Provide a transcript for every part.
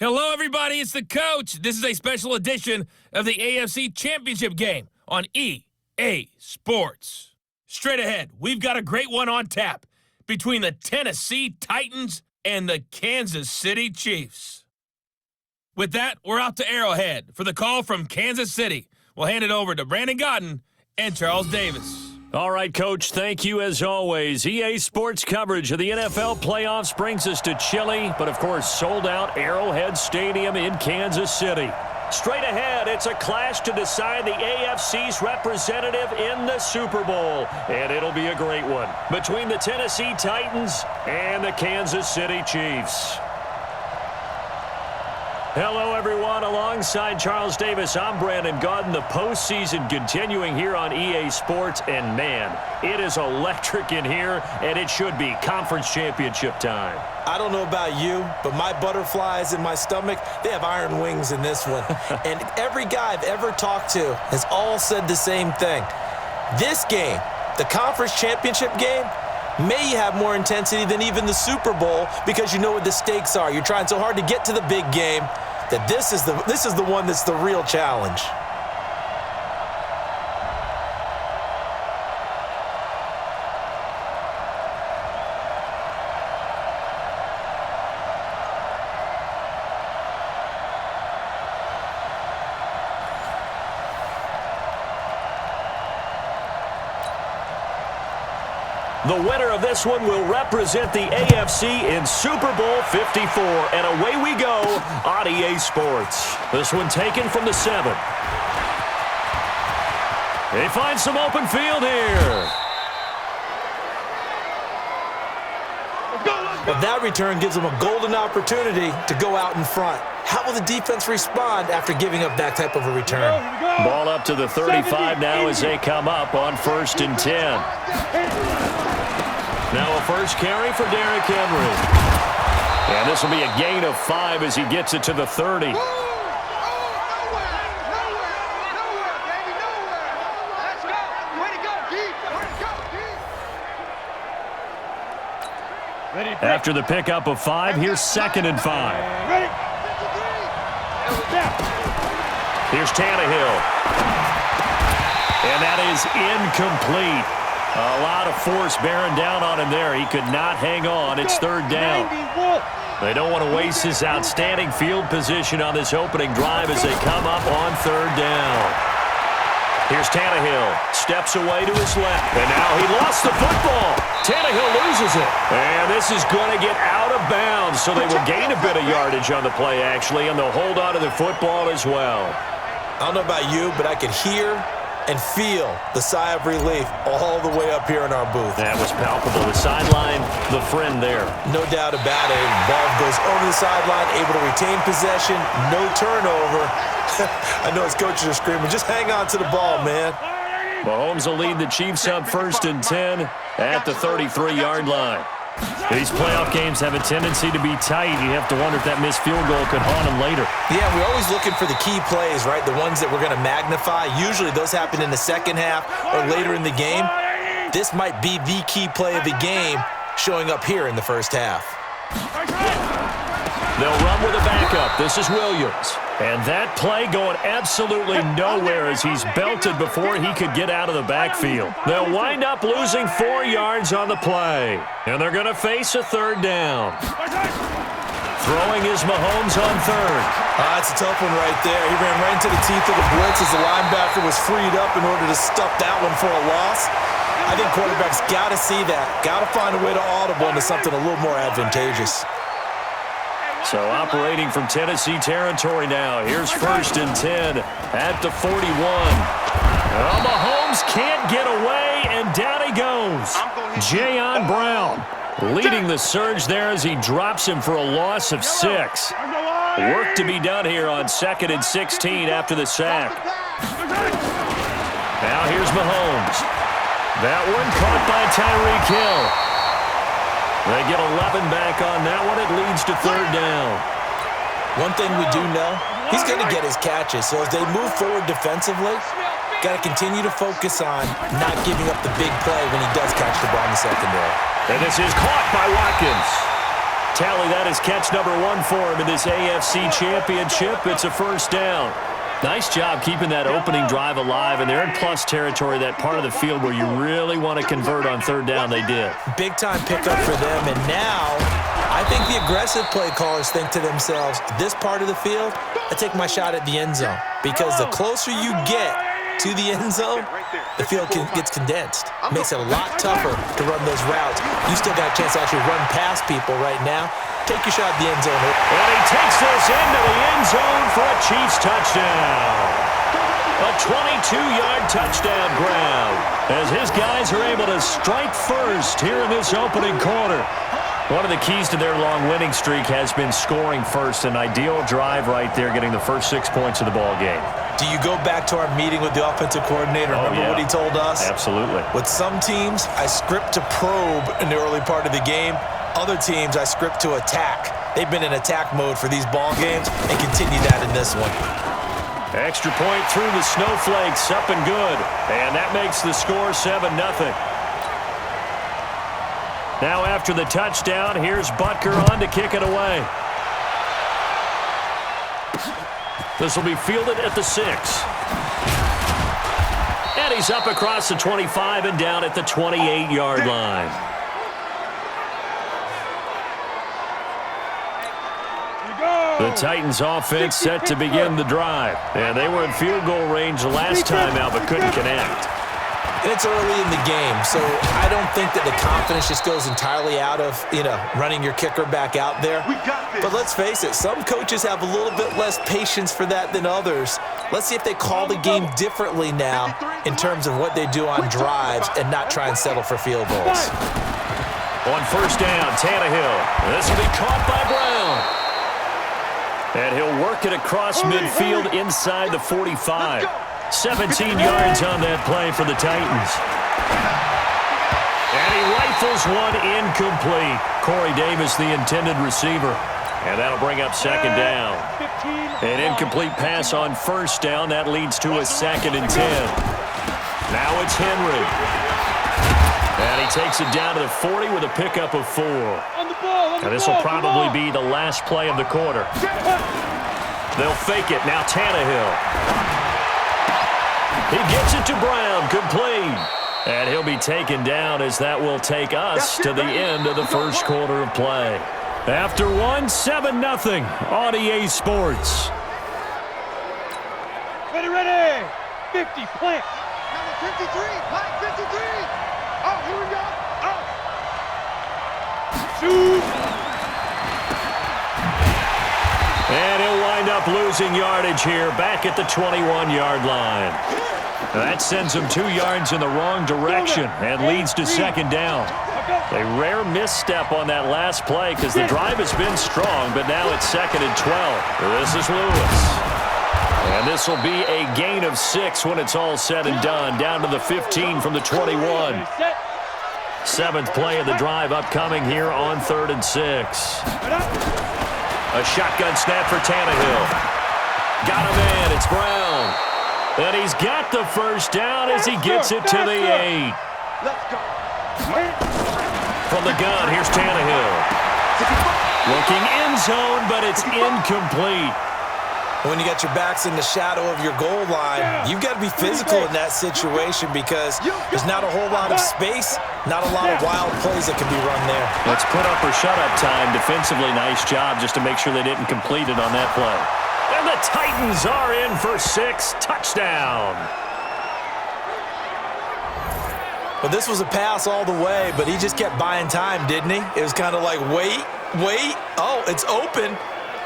Hello, everybody. It's the coach. This is a special edition of the AFC Championship game on EA Sports. Straight ahead, we've got a great one on tap between the Tennessee Titans and the Kansas City Chiefs. With that, we're out to Arrowhead for the call from Kansas City. We'll hand it over to Brandon Godden and Charles Davis. All right, Coach, thank you as always. EA Sports coverage of the NFL playoffs brings us to chilly, but of course sold-out Arrowhead Stadium in Kansas City. Straight ahead, it's a clash to decide the AFC's representative in the Super Bowl, and it'll be a great one between the Tennessee Titans and the Kansas City Chiefs. Hello, everyone. Alongside Charles Davis, I'm Brandon Godden. The postseason continuing here on EA Sports, and man, it is electric in here, and it should be conference championship time. I don't know about you, but my butterflies in my stomach, they have iron wings in this one. And every guy I've ever talked to has all said the same thing. This game, the conference championship game, may have more intensity than even the Super Bowl because you know what the stakes are. You're trying so hard to get to the big game that this is the one that's the real challenge. The winner of this one will represent the AFC in Super Bowl 54. And away we go on EA Sports. This one taken from the 7. They find some open field here. But that return gives them a golden opportunity to go out in front. How will the defense respond after giving up that type of a return? Ball up to the 35 now as they come up on 1st and 10. Now a first carry for Derrick Henry. And this will be a gain of 5 as he gets it to the 30. After the pickup of 5, here's 2nd and 5. Here's Tannehill. And that is incomplete. A lot of force bearing down on him there. He could not hang on. It's 3rd down. They don't want to waste this outstanding field position on this opening drive as they come up on 3rd down. Here's Tannehill. Steps away to his left. And now he lost the football. Tannehill loses it. And this is going to get out of bounds, so they will gain a bit of yardage on the play, actually, and they'll hold on to the football as well. I don't know about you, but I could hear and feel the sigh of relief all the way up here in our booth. That was palpable. The sideline, the friend there. No doubt about it. Ball goes over the sideline, able to retain possession, no turnover. I know his coaches are screaming, just hang on to the ball, man. Mahomes will lead the Chiefs up 1st and 10 at the 33-yard line. These playoff games have a tendency to be tight. You have to wonder if that missed field goal could haunt them later. Yeah, we're always looking for the key plays, right? The ones that we're going to magnify. Usually those happen in the second half or later in the game. This might be the key play of the game showing up here in the first half. They'll run with a backup. This is Williams. And that play going absolutely nowhere as he's belted before he could get out of the backfield. They'll wind up losing 4 yards on the play. And they're going to face a 3rd down. Throwing is Mahomes on 3rd. That's a tough one right there. He ran right into the teeth of the blitz as the linebacker was freed up in order to stuff that one for a loss. I think quarterbacks got to see that. Got to find a way to audible into something a little more advantageous. So operating from Tennessee territory now. Here's 1st and 10 at the 41. Well, Mahomes can't get away, and down he goes. Jayon Brown leading the surge there as he drops him for a loss of 6. Work to be done here on 2nd and 16 after the sack. Now here's Mahomes. That one caught by Tyreek Hill. They get 11 back on that one. It leads to 3rd down. One thing we do know, he's going to get his catches. So as they move forward defensively, got to continue to focus on not giving up the big play when he does catch the ball in the secondary. And this is caught by Watkins. Tally, that is catch number 1 for him in this AFC Championship. It's a first down. Nice job keeping that opening drive alive, and they're in plus territory, that part of the field where you really want to convert on third down. They did. Big-time pickup for them, and now I think the aggressive play callers think to themselves, this part of the field, I take my shot at the end zone, because the closer you get to the end zone, the field gets condensed. Makes it a lot tougher to run those routes. You still got a chance to actually run past people right now. Take your shot at the end zone. And he takes this into the end zone for a Chiefs touchdown. A 22-yard touchdown grab as his guys are able to strike first here in this opening quarter. One of the keys to their long winning streak has been scoring first. An ideal drive right there, getting the first 6 points of the ball game. Do you go back to our meeting with the offensive coordinator? Remember what he told us? Absolutely. With some teams, I script to probe in the early part of the game. Other teams, I script to attack. They've been in attack mode for these ball games and continue that in this one. Extra point through the snowflakes, up and good. And that makes the score 7-0. Now after the touchdown, here's Butker on to kick it away. This will be fielded at the 6. And he's up across the 25 and down at the 28-yard line. The Titans offense set to begin the drive. And they were in field goal range the last time out, but couldn't connect. And it's early in the game, so I don't think that the confidence just goes entirely out of, running your kicker back out there. But let's face it, some coaches have a little bit less patience for that than others. Let's see if they call the game differently now in terms of what they do on drives and not try and settle for field goals. On first down, Tannehill. This will be caught by Brown. And he'll work it across midfield inside the 45. 17 yards on that play for the Titans. And he rifles one incomplete. Corey Davis, the intended receiver. And that'll bring up second down. An incomplete pass on first down. That leads to a 2nd and 10. Now it's Henry. And he takes it down to the 40 with a pickup of 4. And this will probably be the last play of the quarter. They'll fake it. Now Tannehill. He gets it to Brown, complete. And he'll be taken down as that will take us to the end of the first quarter of play. After 7-0 on EA Sports. Ready. 50, plant. Number 53, plant 53. Oh, here we go. Oh. Shoot. And he'll wind up losing yardage here, back at the 21-yard line. That sends him 2 yards in the wrong direction and leads to second down. A rare misstep on that last play because the drive has been strong, but now it's 2nd and 12. This is Lewis. And this will be a gain of 6 when it's all said and done, down to the 15 from the 21. 7th play of the drive upcoming here on 3rd and 6. A shotgun snap for Tannehill. Got him in. It's Brown. And he's got the first down as he gets it to the 8. From the gun, here's Tannehill. Looking end zone, but it's incomplete. When you got your backs in the shadow of your goal line, you've got to be physical in that situation because there's not a whole lot of space, not a lot of wild plays that can be run there. Let's put up or shut up time. Defensively, nice job just to make sure they didn't complete it on that play. And the Titans are in for 6. Touchdown. Well, this was a pass all the way, but he just kept buying time, didn't he? It was kind of like, wait. Oh, it's open.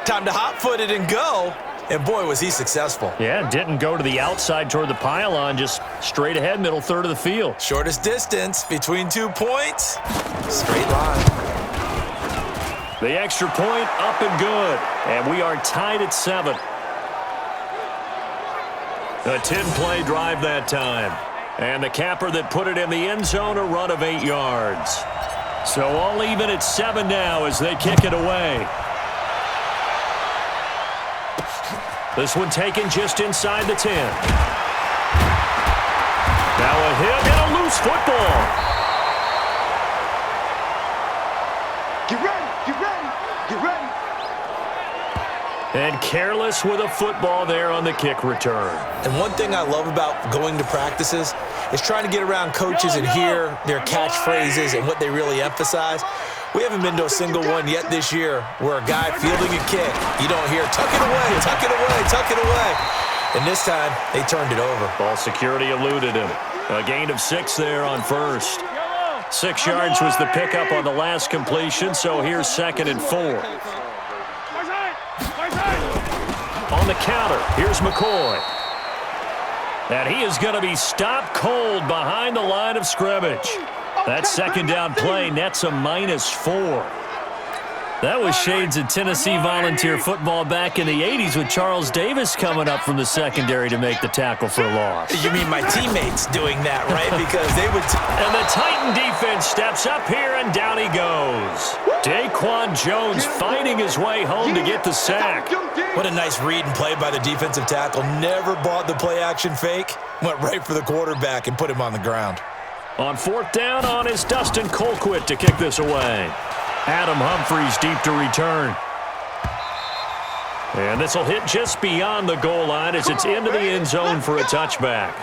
Time to hot-foot it and go. And, boy, was he successful. Yeah, didn't go to the outside toward the pylon, just straight ahead, middle third of the field. Shortest distance between 2 points. Straight line. The extra point up and good. And we are tied at 7. A 10-play drive that time. And the capper that put it in the end zone, a run of 8 yards. So all even at 7 now as they kick it away. This one taken just inside the 10. Now a hit and a loose football. Get ready. And careless with a football there on the kick return. And one thing I love about going to practices is trying to get around coaches and hear their catchphrases and what they really emphasize. We haven't been to a single one yet this year where a guy fielding a kick, you don't hear, tuck it away, tuck it away, tuck it away. And this time, they turned it over. Ball security eluded him. A gain of 6 there on first. 6 yards was the pickup on the last completion, so here's 2nd and 4. On the counter, here's McCoy. And he is going to be stopped cold behind the line of scrimmage. That second down play nets a -4. That was shades of Tennessee volunteer football back in the 80s with Charles Davis coming up from the secondary to make the tackle for a loss. You mean my teammates doing that, right? Because they would... And the Titan defense steps up here, and down he goes. Daquan Jones fighting his way home to get the sack. What a nice read and play by the defensive tackle. Never bought the play-action fake. Went right for the quarterback and put him on the ground. On 4th down on is Dustin Colquitt to kick this away. Adam Humphries deep to return. And this will hit just beyond the goal line as it's into the end zone for a touchback.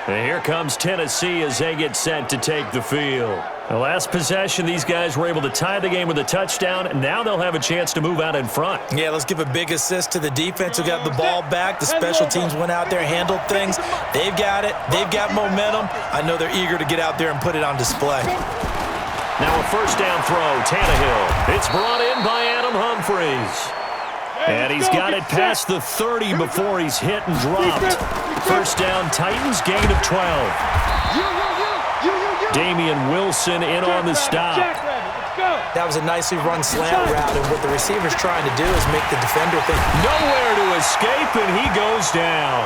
And here comes Tennessee as they get set to take the field. The last possession, these guys were able to tie the game with a touchdown, and now they'll have a chance to move out in front. Yeah, let's give a big assist to the defense who got the ball back. The special teams went out there, handled things. They've got it. They've got momentum. I know they're eager to get out there and put it on display. Now a first down throw, Tannehill. It's brought in by Adam Humphries. And he's got it past the 30 before he's hit and dropped. First down, Titans, gain of 12. Damian Wilson in on the stop. That was a nicely run slant route, and what the receiver's trying to do is make the defender think. Nowhere to escape, and he goes down.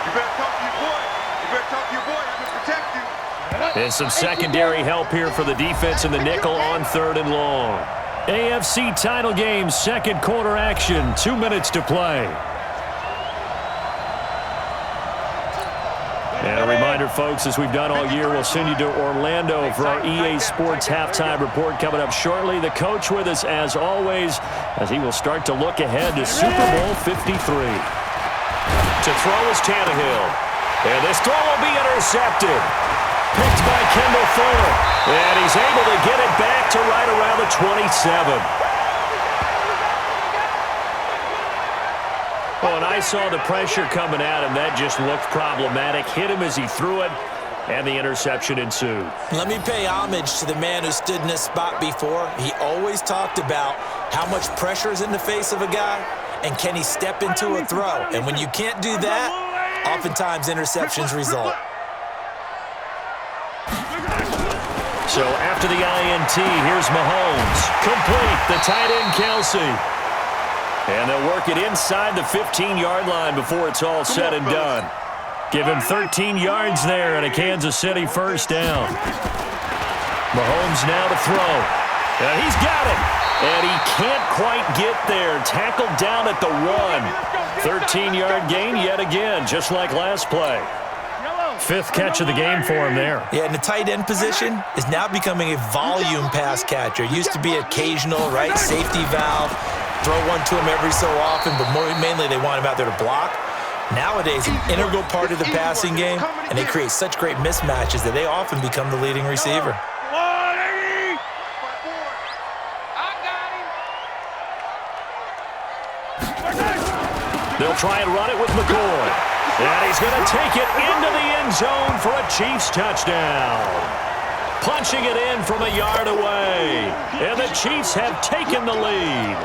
You better talk to your boy. You better talk to your boy. I'm going to protect you. And some secondary help here for the defense in the nickel on 3rd and long. AFC title game, 2nd quarter action, 2 minutes to play. And a reminder, folks, as we've done all year, we'll send you to Orlando for our EA Sports halftime report coming up shortly. The coach with us, as always, as he will start to look ahead to Super Bowl 53. To throw is Tannehill. And this throw will be intercepted. Picked by Kendall Fuller. And he's able to get it back to right around the 27. Oh, and I saw the pressure coming at him. That just looked problematic. Hit him as he threw it, and the interception ensued. Let me pay homage to the man who stood in this spot before. He always talked about how much pressure is in the face of a guy, and can he step into a throw. And when you can't do that, oftentimes interceptions result. So after the INT, here's Mahomes. Complete, the tight end Kelsey. And they'll work it inside the 15-yard line before it's all said and done. Give him 13 yards there and a Kansas City first down. Mahomes now to throw. And he's got it. And he can't quite get there. Tackled down at the 1. 13-yard gain yet again, just like last play. 5th catch of the game for him there. Yeah, and the tight end position is now becoming a volume pass catcher. Used to be occasional, right, safety valve, throw one to him every so often, but mainly they want him out there to block. Nowadays, an integral part of the passing game, and they create such great mismatches that they often become the leading receiver. They'll try and run it with McCoy. And he's going to take it into the end zone for a Chiefs touchdown. Punching it in from a yard away. And the Chiefs have taken the lead.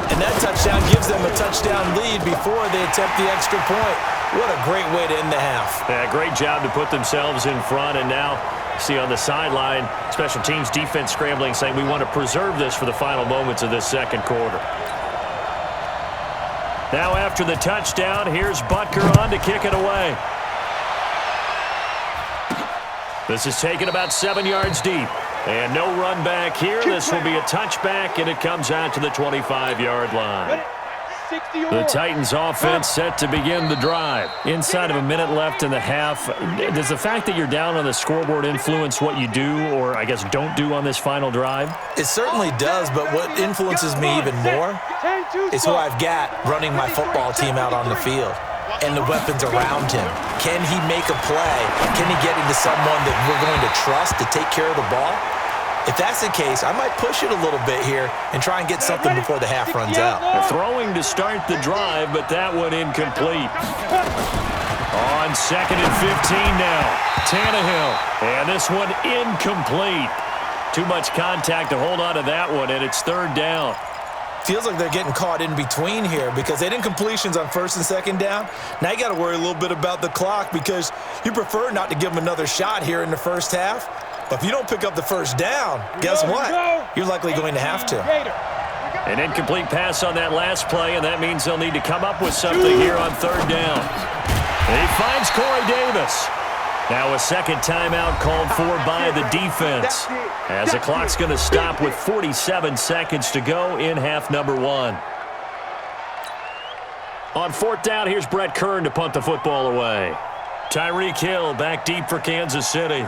And that touchdown gives them a touchdown lead before they attempt the extra point. What a great way to end the half. Yeah, great job to put themselves in front. And now, see on the sideline, special teams defense scrambling, saying we want to preserve this for the final moments of this 2nd quarter. Now after the touchdown, here's Butker on to kick it away. This is taken about 7 yards deep. And no run back here. This will be a touchback, and it comes out to the 25-yard line. 60 or The Titans offense set to begin the drive. Inside of a minute left in the half, does the fact that you're down on the scoreboard influence what you do, or I guess don't do on this final drive? It certainly does, but what influences me even more is who I've got running my football team out on the field and the weapons around him. Can he make a play? Can he get into someone that we're going to trust to take care of the ball? If that's the case, I might push it a little bit here and try and get something before the half runs out. Throwing to start the drive, but that one incomplete. On 2nd and 15 now, Tannehill. And this one incomplete. Too much contact to hold on to that one, and it's 3rd down. Feels like they're getting caught in between here because they didn't completions on 1st and 2nd down. Now you got to worry a little bit about the clock because you prefer not to give them another shot here in the first half. But if you don't pick up the 1st down, guess what? You're likely going to have to. An incomplete pass on that last play, and that means they'll need to come up with something here on 3rd down. And he finds Corey Davis. Now a second timeout called for by the defense, as the clock's going to stop with 47 seconds to go in half number 1. On 4th down, here's Brett Kern to punt the football away. Tyreek Hill back deep for Kansas City.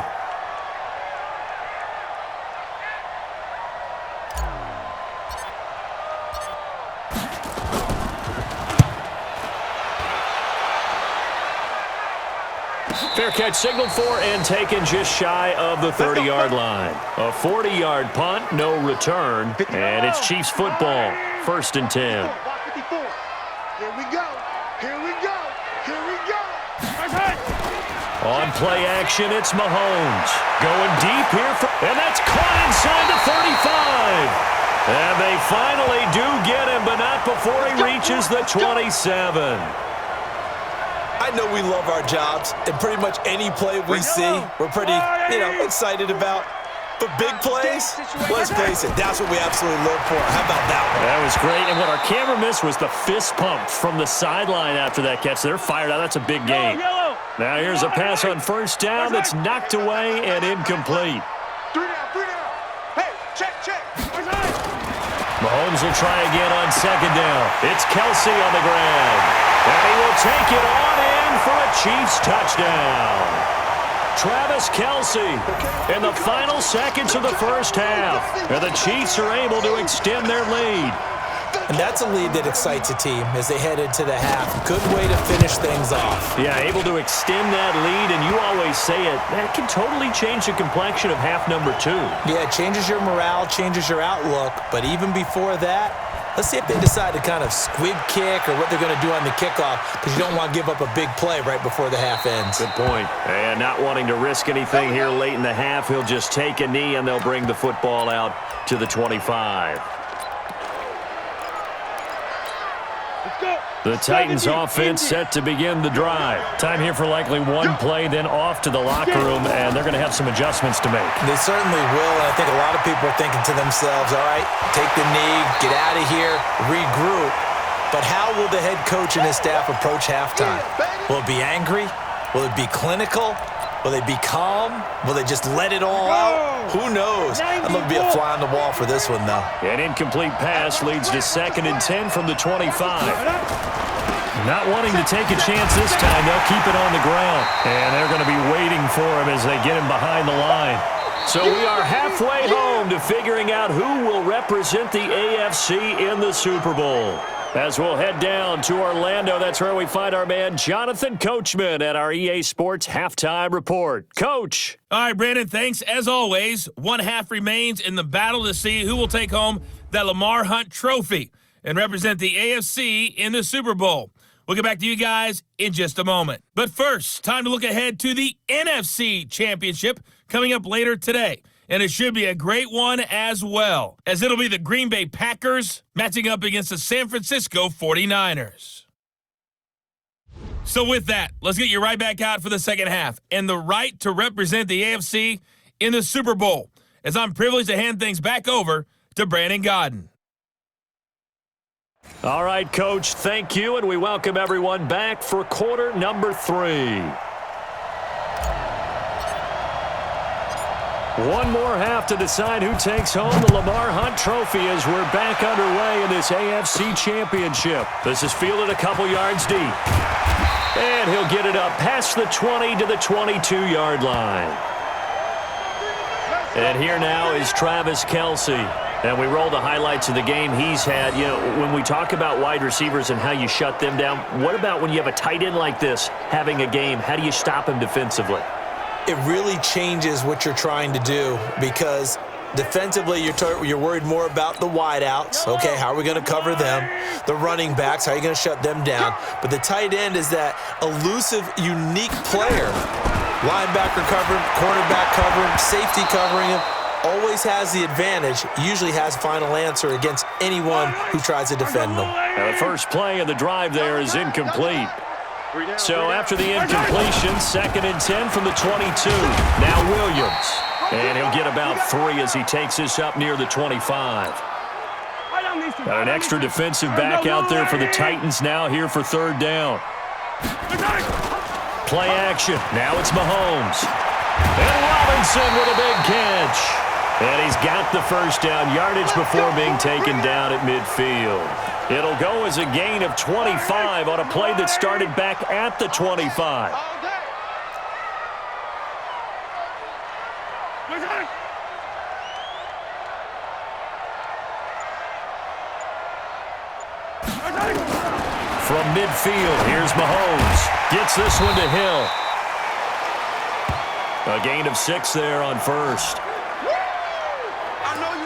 Fair catch signaled for and taken just shy of the 30-yard line. A 40-yard punt, no return, and it's Chiefs football, 1st and 10. Here we go. Here we go. Here we go. On play action, it's Mahomes. Going deep here, and that's caught inside the 35. And they finally do get him, but not before he reaches the 27. I know we love our jobs, and pretty much any play we see, we're pretty, excited about. But big plays, let's face it, that's what we absolutely live for. How about that one? That was great, and what our camera missed was the fist pump from the sideline after that catch. They're fired out. That's a big game. Now here's a pass on 1st down that's knocked away and incomplete. 3 down. Hey, check. Mahomes will try again on 2nd down. It's Kelsey on the ground. And he will take it on in for a Chiefs touchdown. Travis Kelsey in the final seconds of the 1st half. And the Chiefs are able to extend their lead. And that's a lead that excites a team as they head into the half. Good way to finish things off. Yeah, able to extend that lead, and you always say it, that can totally change the complexion of half number 2. Yeah, it changes your morale, changes your outlook. But even before that, let's see if they decide to kind of squib kick or what they're going to do on the kickoff, because you don't want to give up a big play right before the half ends. Good point. And not wanting to risk anything here late in the half, he'll just take a knee, and they'll bring the football out to the 25. The Titans offense set to begin the drive. Time here for likely one play, then off to the locker room, and they're going to have some adjustments to make. They certainly will, and I think a lot of people are thinking to themselves, all right, take the knee, get out of here, regroup. But how will the head coach and his staff approach halftime? Will it be angry? Will it be clinical? Will they be calm? Will they just let it all out? Who knows? I'd love to be a fly on the wall for this one, though. An incomplete pass leads to 2nd and 10 from the 25. Not wanting to take a chance this time, they'll keep it on the ground. And they're going to be waiting for him as they get him behind the line. So we are halfway home to figuring out who will represent the AFC in the Super Bowl. As we'll head down to Orlando, that's where we find our man Jonathan Coachman at our EA Sports Halftime Report. Coach. All right, Brandon, thanks. As always, one half remains in the battle to see who will take home that Lamar Hunt trophy and represent the AFC in the Super Bowl. We'll get back to you guys in just a moment. But first, time to look ahead to the NFC Championship coming up later today. And it should be a great one as well, as it'll be the Green Bay Packers matching up against the San Francisco 49ers. So with that, let's get you right back out for the second half and the right to represent the AFC in the Super Bowl, as I'm privileged to hand things back over to Brandon Godden. All right, Coach, thank you, and we welcome everyone back for quarter number 3. One more half to decide who takes home the Lamar Hunt Trophy as we're back underway in this AFC Championship. This is fielded a couple yards deep. And he'll get it up past the 20 to the 22-yard line. And here now is Travis Kelce. And we roll the highlights of the game he's had. You know, when we talk about wide receivers and how you shut them down, what about when you have a tight end like this having a game? How do you stop him defensively? It really changes what you're trying to do because defensively you're worried more about the wideouts. Okay, how are we going to cover them? The running backs, how are you going to shut them down? But the tight end is that elusive, unique player. Linebacker covering, cornerback covering, safety covering him. Always has the advantage, usually has final answer against anyone who tries to defend them. Now the first play of the drive there is incomplete. So after the incompletion, 2nd and 10 from the 22. Now Williams. And he'll get about 3 as he takes this up near the 25. Got an extra defensive back out there for the Titans now here for 3rd down. Play action. Now it's Mahomes. And Robinson with a big catch. And he's got the first down yardage before being taken down at midfield. It'll go as a gain of 25 on a play that started back at the 25. From midfield, here's Mahomes. Gets this one to Hill. A gain of 6 there on first.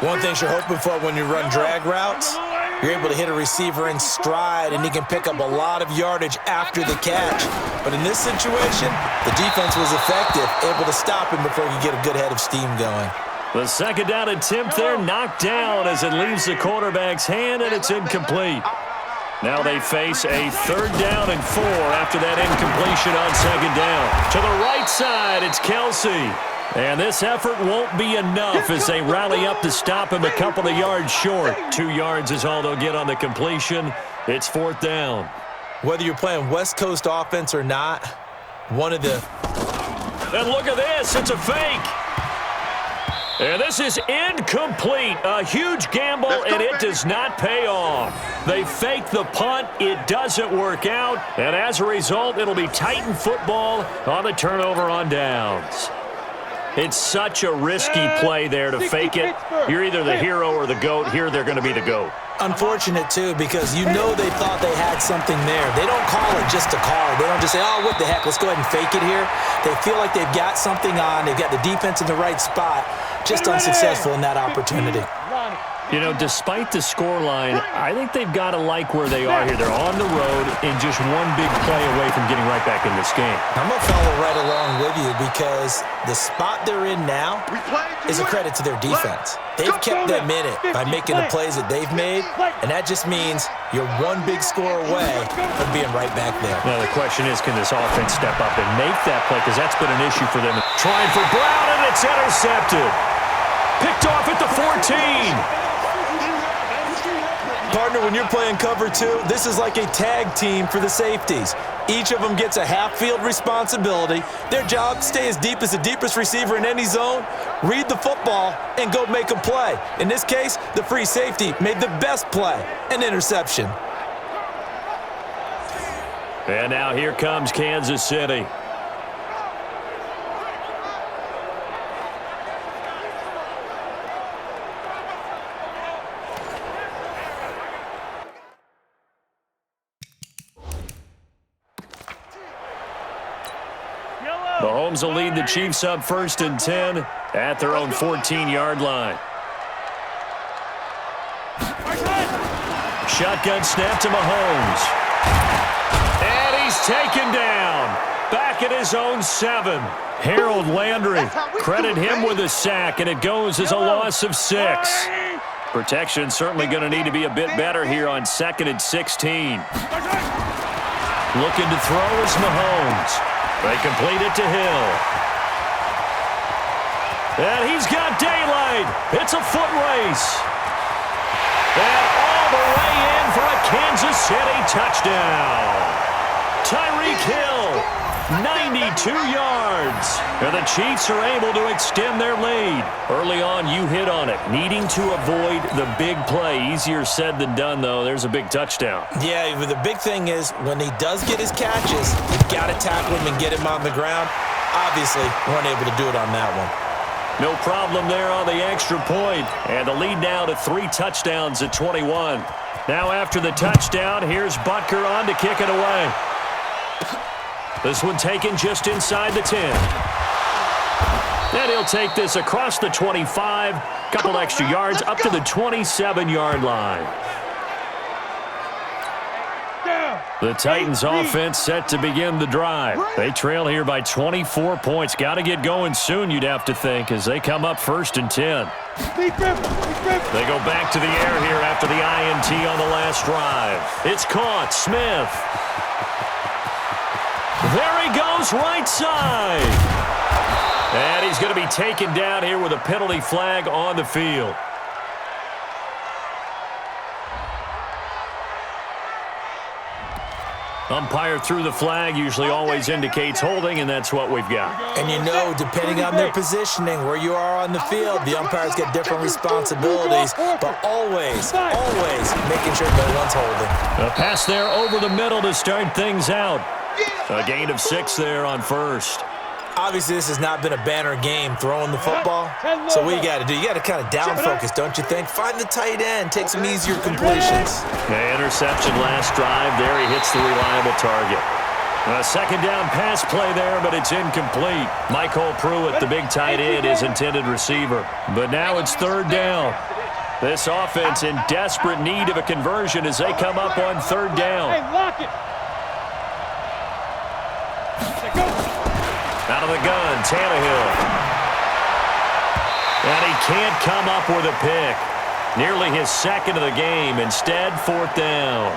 One thing you're hoping for when you run drag routes, you're able to hit a receiver in stride, and he can pick up a lot of yardage after the catch. But in this situation, the defense was effective, able to stop him before he could get a good head of steam going. The 2nd down attempt there knocked down as it leaves the quarterback's hand, and it's incomplete. Now they face a 3rd down and 4 after that incompletion on 2nd down. To the right side, it's Kelce. And this effort won't be enough as they rally up to stop him a couple of yards short. 2 yards is all they'll get on the completion. It's 4th down. Whether you're playing West Coast offense or not, one of the... And look at this. It's a fake. And this is incomplete. A huge gamble, and it does not pay off. They fake the punt. It doesn't work out. And as a result, it'll be Titan football on the turnover on downs. It's such a risky play there to fake it. You're either the hero or the GOAT. Here they're going to be the GOAT. Unfortunate, too, because you know they thought they had something there. They don't call it just a call. They don't just say, oh, what the heck, let's go ahead and fake it here. They feel like they've got something on. They've got the defense in the right spot. Just unsuccessful in that opportunity. You know, despite the scoreline, I think they've got to like where they are here. They're on the road and just one big play away from getting right back in this game. I'm going to follow right along with you because the spot they're in now is a credit to their defense. They've kept them in it by making the plays that they've made, and that just means you're one big score away from being right back there. Now, the question is, can this offense step up and make that play? Because that's been an issue for them. Trying for Brown, and it's intercepted. Picked off at the 14. Partner, when you're playing cover 2, this is like a tag team for the safeties. Each of them gets a half-field responsibility. Their job, stay as deep as the deepest receiver in any zone, read the football, and go make a play. In this case, the free safety made the best play, an interception. And now here comes Kansas City. Mahomes will lead the Chiefs up 1st and 10 at their own 14-yard line. Shotgun snap to Mahomes. And he's taken down. Back at his own 7. Harold Landry. Credit him with a sack, and it goes as a loss of 6. Protection certainly going to need to be a bit better here on 2nd and 16. Looking to throw is Mahomes. They complete it to Hill. And he's got daylight. It's a foot race. And all the way in for a Kansas City touchdown. Tyreek Hill 92 yards. And the Chiefs are able to extend their lead. Early on, you hit on it. Needing to avoid the big play. Easier said than done, though. There's a big touchdown. Yeah, but the big thing is when he does get his catches, you've got to tackle him and get him on the ground. Obviously, weren't able to do it on that one. No problem there on the extra point. And the lead now to 3 touchdowns at 21. Now after the touchdown, here's Butker on to kick it away. This one taken just inside the 10. And he'll take this across the 25. Couple extra yards up to the 27-yard line. The Titans offense set to begin the drive. They trail here by 24 points. Got to get going soon, you'd have to think, as they come up 1st and 10. They go back to the air here after the INT on the last drive. It's caught. Smith. There he goes, right side. And he's going to be taken down here with a penalty flag on the field. Umpire threw the flag, usually always indicates holding, and that's what we've got. And you know, depending on their positioning, where you are on the field, the umpires get different responsibilities, but always making sure no one's holding. A pass there over the middle to start things out. A gain of 6 there on 1st. Obviously, this has not been a banner game throwing the football. So what you got to do, you got to kind of down focus, don't you think? Find the tight end, take some easier completions. The interception last drive. There he hits the reliable target. A 2nd down pass play there, but it's incomplete. Michael Pruitt, the big tight end, is intended receiver. But now it's 3rd down. This offense in desperate need of a conversion as they come up on 3rd down. Hey, lock it. Out of the gun, Tannehill. And he can't come up with a pick. Nearly his 2nd of the game. Instead, 4th down.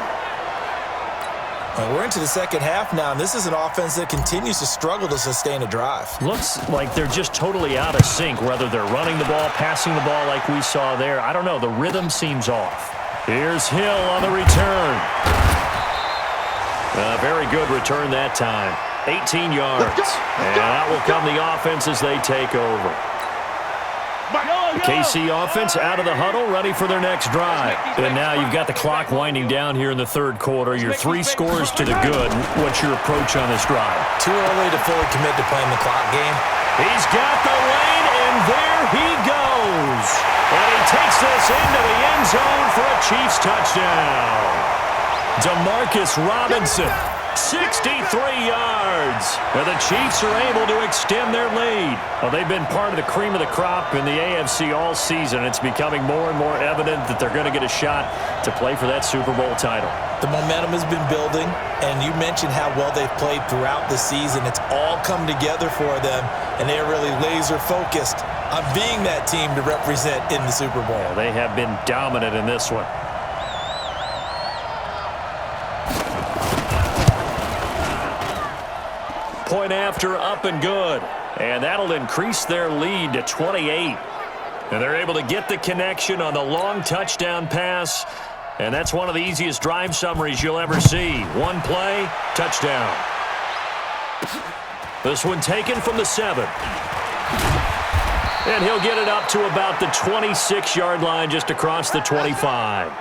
Well, we're into the 2nd half now, and this is an offense that continues to struggle to sustain a drive. Looks like they're just totally out of sync, whether they're running the ball, passing the ball like we saw there. I don't know. The rhythm seems off. Here's Hill on the return. A very good return that time. 18 yards. And that will come the offense as they take over. The KC offense out of the huddle, ready for their next drive. And now you've got the clock winding down here in the 3rd quarter. Your 3 scores to the good. What's your approach on this drive? Too early to fully commit to playing the clock game. He's got the lane, and there he goes. And he takes this into the end zone for a Chiefs touchdown. Demarcus Robinson. 63 yards. Well, the Chiefs are able to extend their lead. Well, they've been part of the cream of the crop in the AFC all season. It's becoming more and more evident that they're going to get a shot to play for that Super Bowl title. The momentum has been building, and you mentioned how well they've played throughout the season. It's all come together for them, and they are really laser-focused on being that team to represent in the Super Bowl. Yeah, they have been dominant in this one. Point after, up and good. And that'll increase their lead to 28. And they're able to get the connection on the long touchdown pass. And that's one of the easiest drive summaries you'll ever see. One play, touchdown. This one taken from the 7. And he'll get it up to about the 26-yard line just across the 25.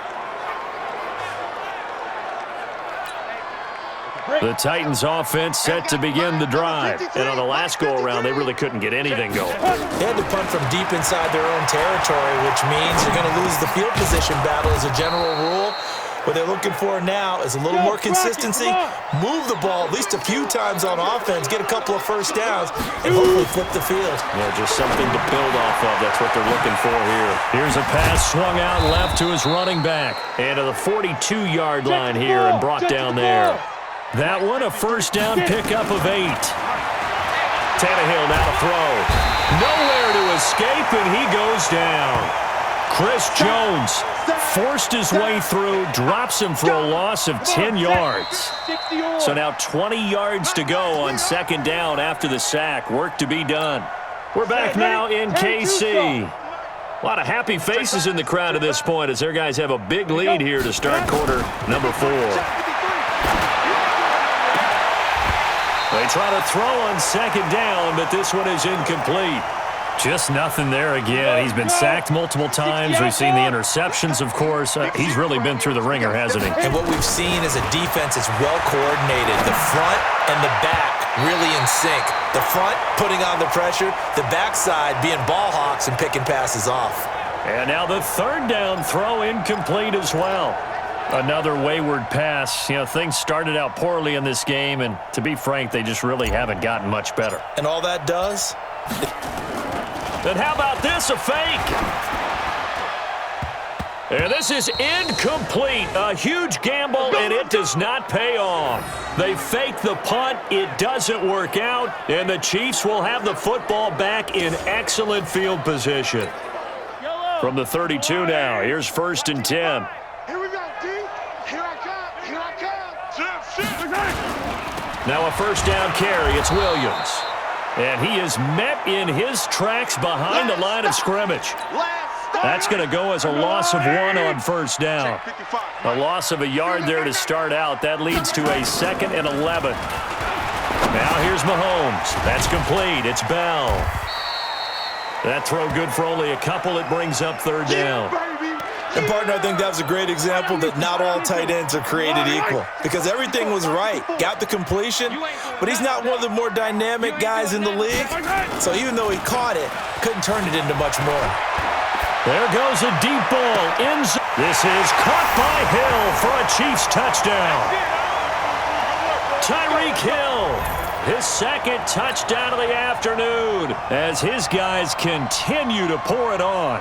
The Titans offense set to begin the drive. And on the last go-around, they really couldn't get anything going. They had to punt from deep inside their own territory, which means they're going to lose the field position battle as a general rule. What they're looking for now is a little more consistency, move the ball at least a few times on offense, get a couple of 1st downs, and hopefully flip the field. Yeah, just something to build off of. That's what they're looking for here. Here's a pass swung out left to his running back. And to the 42-yard line here and brought down there. That one, a 1st down pickup of 8. Tannehill now to throw. Nowhere to escape, and he goes down. Chris Jones forced his way through, drops him for a loss of 10 yards. So now 20 yards to go on 2nd down after the sack. Work to be done. We're back now in KC. A lot of happy faces in the crowd at this point as their guys have a big lead here to start quarter number 4. They try to throw on second down, but this one is incomplete. Just nothing there again. He's been sacked multiple times. We've seen the interceptions, of course. He's really been through the ringer, hasn't he? And what we've seen is a defense that's well coordinated. The front and the back really in sync. The front putting on the pressure, the backside being ball hawks and picking passes off. And now the third down throw incomplete as well. Another wayward pass. You know, things started out poorly in this game, and to be frank, they just really haven't gotten much better. And all that does... And how about this, a fake? And this is incomplete. A huge gamble, and it does not pay off. They fake the punt. It doesn't work out, and the Chiefs will have the football back in excellent field position. From the 32 now, here's 1st and 10. Here we go, D. Here I come. Here I come. Now a first down carry. It's Williams. And he is met in his tracks behind the line of scrimmage. That's going to go as a loss of 1 on first down. A loss of a yard there to start out. That leads to a 2nd and 11. Now here's Mahomes. That's complete. It's Bell. That throw good for only a couple. It brings up 3rd down. And, partner, I think that was a great example that not all tight ends are created equal. Because everything was right. Got the completion, but he's not one of the more dynamic guys in the league. So even though he caught it, couldn't turn it into much more. There goes a deep ball. This is caught by Hill for a Chiefs touchdown. Tyreek Hill, his 2nd touchdown of the afternoon as his guys continue to pour it on.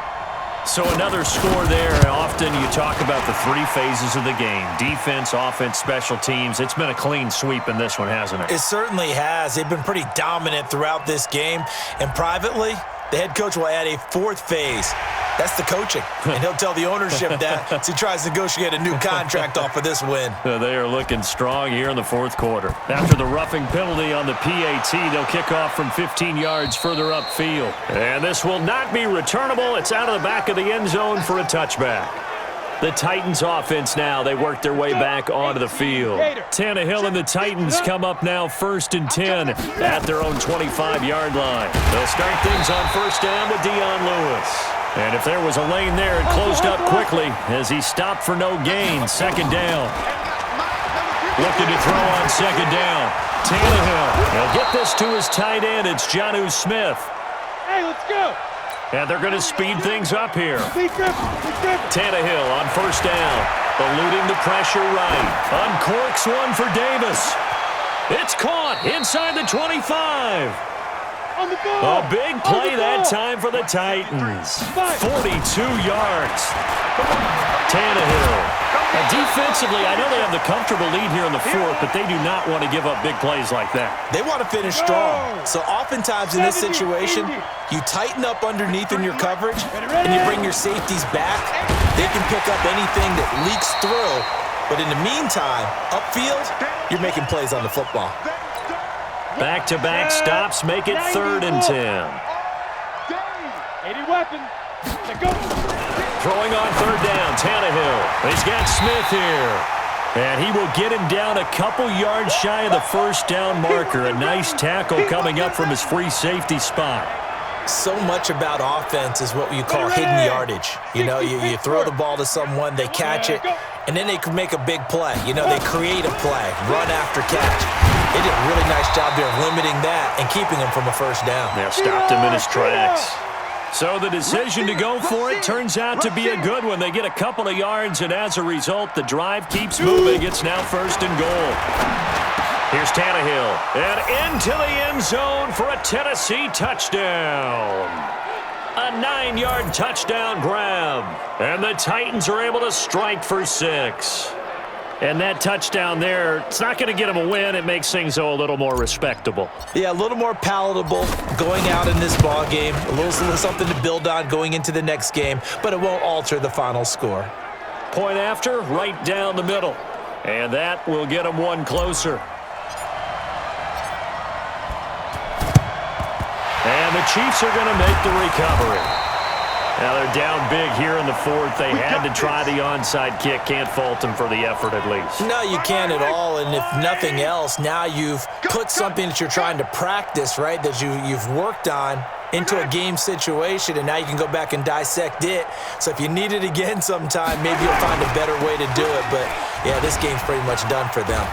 So another score there. Often you talk about the 3 phases of the game. Defense, offense, special teams. It's been a clean sweep in this one, hasn't it? It certainly has. They've been pretty dominant throughout this game. And privately, the head coach will add a 4th phase. That's the coaching. And he'll tell the ownership that as he tries to negotiate a new contract off of this win. They are looking strong here in the 4th quarter. After the roughing penalty on the PAT, they'll kick off from 15 yards further upfield. And this will not be returnable. It's out of the back of the end zone for a touchback. The Titans offense now, they work their way back onto the field. Tannehill and the Titans come up now 1st and 10 at their own 25-yard line. They'll start things on first down with Dion Lewis. And if there was a lane there, it closed up quickly as he stopped for no gain. 2nd down. Looking to throw on 2nd down. Tannehill. He'll get this to his tight end. It's Jonnu Smith. Hey, let's go. And they're going to speed things up here. Tannehill on first down. Eluding the pressure right. Uncorks one for Davis. It's caught inside the 25. A big play that time for the Titans. 42 yards. Tannehill. Defensively, I know they have the comfortable lead here in the 4th, but they do not want to give up big plays like that. They want to finish strong. So oftentimes in this situation, you tighten up underneath in your coverage, and you bring your safeties back. They can pick up anything that leaks through. But in the meantime, upfield, you're making plays on the football. Back-to-back stops make it 3rd and 10. 80 weapon. Go. Throwing on 3rd down, Tannehill. He's got Smith here. And he will get him down a couple yards shy of the first down marker. A nice tackle coming up from his free safety spot. So much about offense is what you call hidden yardage. You know, you throw the ball to someone, they catch it, and then they can make a big play. You know, they create a play, run after catch. They did a really nice job there of limiting that and keeping him from a first down. Yeah, stopped him in his tracks. So the decision to go for it turns out to be a good one. They get a couple of yards, and as a result, the drive keeps moving. It's now 1st and goal. Here's Tannehill, and into the end zone for a Tennessee touchdown. A 9-yard touchdown grab, and the Titans are able to strike for 6. And that touchdown there, it's not going to get them a win. It makes things, though, a little more respectable. Yeah, a little more palatable going out in this ball game. A little something to build on going into the next game, but it won't alter the final score. Point after, right down the middle. And that will get them one closer. And the Chiefs are going to make the recovery. Now they're down big here in the fourth. They had to try the onside kick. Can't fault them for the effort at least. No, you can't at all. And if nothing else, now you've put something that you're trying to practice, right, that you've worked on into a game situation, and now you can go back and dissect it. So if you need it again sometime, maybe you'll find a better way to do it. But, yeah, this game's pretty much done for them.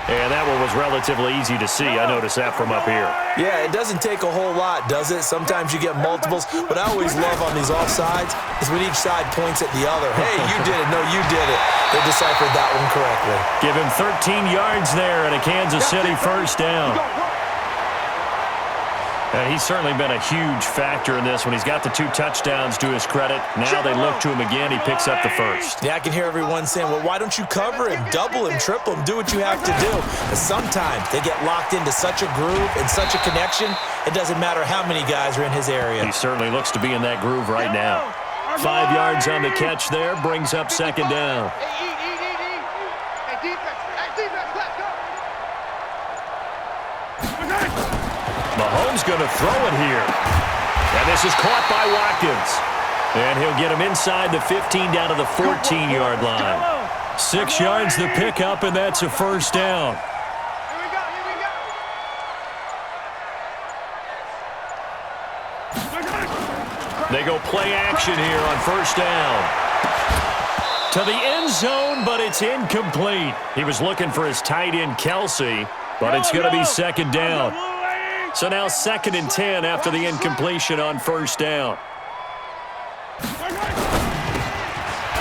And that one was relatively easy to see. I noticed that from up here. Yeah, it doesn't take a whole lot, does it? Sometimes you get multiples. What I always love on these offsides is when each side points at the other. Hey, you did it. No, you did it. They deciphered that one correctly. Give him 13 yards there and a Kansas City first down. He's certainly been a huge factor in this one. He's got the 2 touchdowns to his credit. Now they look to him again. He picks up the first. Yeah, I can hear everyone saying, well, why don't you cover him, double him, triple him, do what you have to do. But sometimes they get locked into such a groove and such a connection, it doesn't matter how many guys are in his area. He certainly looks to be in that groove right now. 5 yards on the catch there, brings up second down. Mahomes going to throw it here. And this is caught by Watkins. And he'll get him inside the 15 down to the 14-yard line. 6 yards the pickup, and that's a first down. They go play action here on first down. To the end zone, but it's incomplete. He was looking for his tight end, Kelsey, but it's going to be second down. So now 2nd and 10 after the incompletion on first down.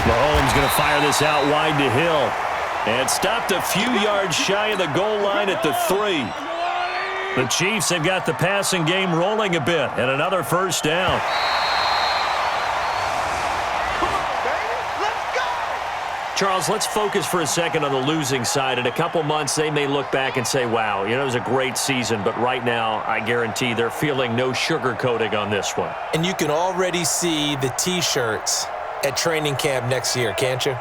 Mahomes going to fire this out wide to Hill. And stopped a few yards shy of the goal line at the 3. The Chiefs have got the passing game rolling a bit, and another first down. Charles, let's focus for a second on the losing side. In a couple months, they may look back and say, wow, it was a great season. But right now, I guarantee they're feeling no sugarcoating on this one. And you can already see the T-shirts at training camp next year, can't you?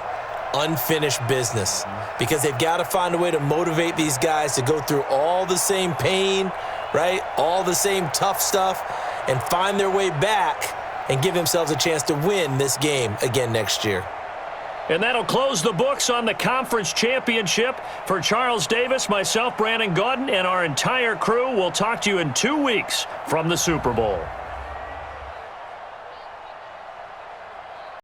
Unfinished business. Because they've got to find a way to motivate these guys to go through all the same pain, right? All the same tough stuff, and find their way back and give themselves a chance to win this game again next year. And that'll close the books on the conference championship. For Charles Davis, myself, Brandon Gaudin, and our entire crew, we'll talk to you in 2 weeks from the Super Bowl.